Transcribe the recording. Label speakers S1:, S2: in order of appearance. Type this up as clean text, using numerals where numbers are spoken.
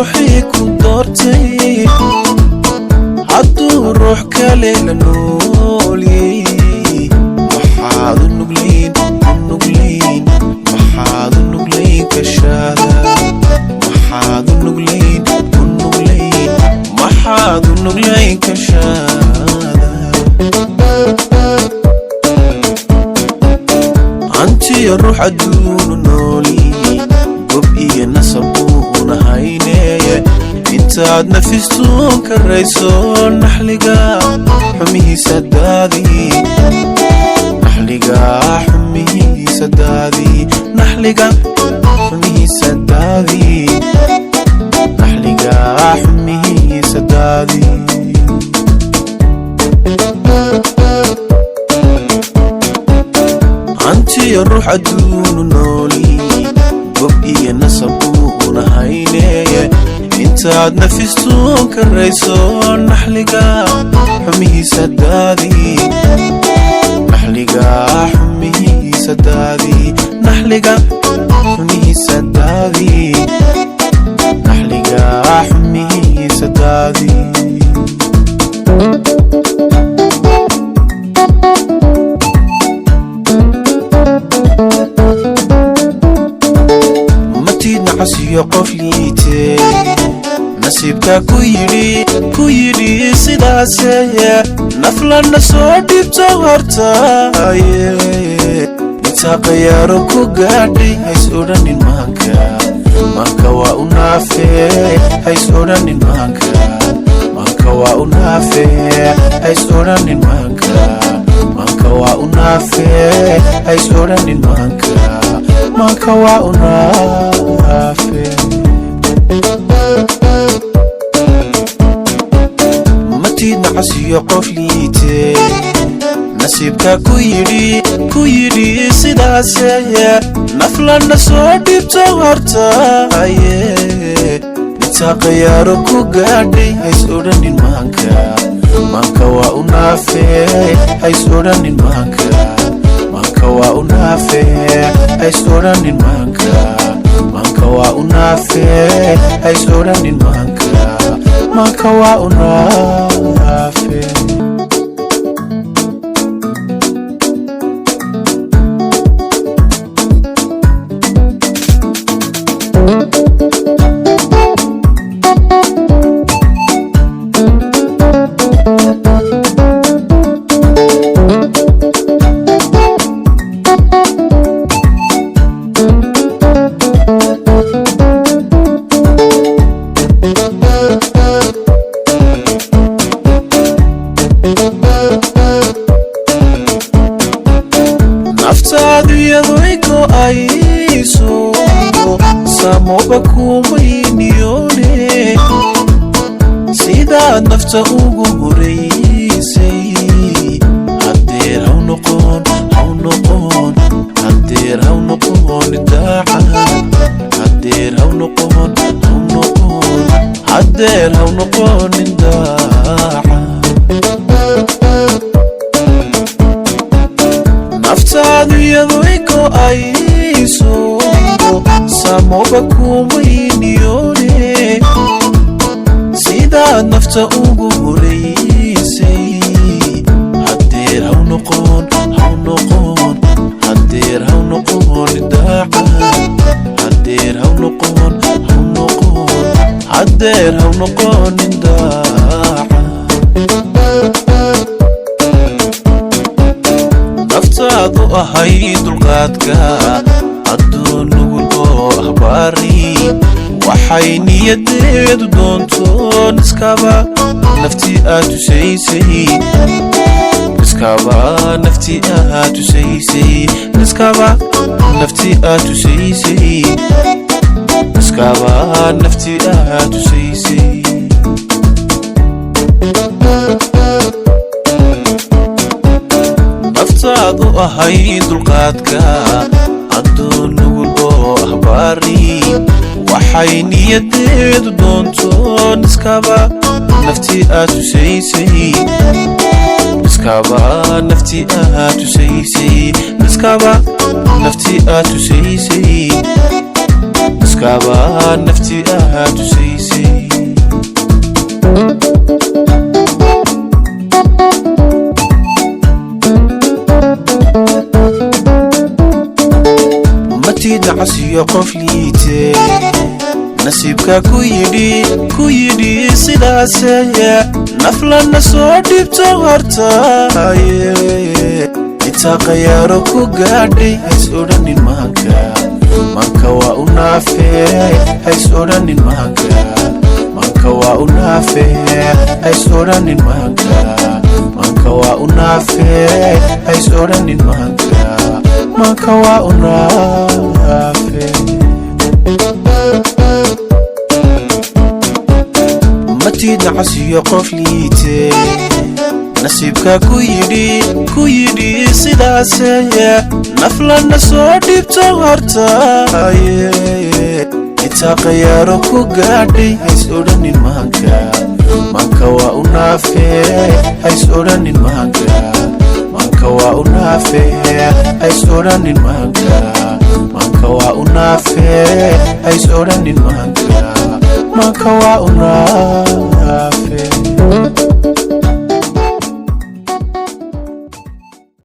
S1: روحي كدرتي عدو روح كليل نولي محاد النقلين محاد النقلين كشادة محاد النقلين محاد النقلين كشادة أنتي الروح عدون نولي قبئي نصبون هايني انتاد نفستون كالرئيسون نحلقا حميه سدادي نحلقا حميه سدادي نحلقا حميه سدادي نحلقا حميه سدادي أنتي الروح عدون نولي قبئي نصبون هايني انتاد نفستون كالرئيسون نحلقا حميه سدادي نحلقا حميه سدادي نحلقا حميه سدادي نحلقا حميه سدادي نعسي قفليتي نسيبك كويري سداسي نفلا نسودي بتغرتاي نتاقيارو كوغادي هيسورانين مانكا واونافي هيسورانين مانكا واونافي هيسورانين مانكا واونافي هيسورانين مانكا واونافي متي نعسي قفليتي نسيبك كويري سداسي نفلا نسودي بتغرتاي نتاقيارو كوغادي هيسورانين مانكا واونافي هيسورانين مانكا واونافي هيسورانين مانكا واونافي هيسورانين مانكا واونافي aiso samoba kumaynione sida nafta ugu horeysay hadeer haw noqon daaca hadeer haw noqon daaca naftaadu iyadoo iko aiso samoba kumaynione sida nafta ugu horeysay hadeer haw noqon daaca hadeer haw noqon daaca naftaadu ahay dulqaadka adduun nugul oo ahbaari waxay niyadeedu doontoon iskaba naftii aad tusaysay iskaba naftii aad tusaysay iskaba naftii aad tusaysay iskaba naftii aad tusaysay naftaadu ahay dulqaadka adduun nugul oo ahbaari waxay niyadeedu doontoon iskaba naftii aad tusaysay iskaba naftii aad tusaysay iskaba naftii aad tusaysay niskaba nafti aad u siisay matida casiyo qof liite nasiibka ku yidhi sidaasaya naflana soo dhibto hortaaye inta qayaaro ku gaadhay hays odhanin manka waa u naafee hays odhanin manka waa u naafee hays odhanin manka waa u naafee hays odhanin manka waa u naafee matida casiyo qof liite nasiibka ku yidhi sidaasaya naflana soo dhibto hortaaye inta qayaaro ku gaadhay hays odhanin manka waa u naafee hays odhanin manka waa u naafee hays odhanin manka waa u naafee hays odhanin manka waa u naafee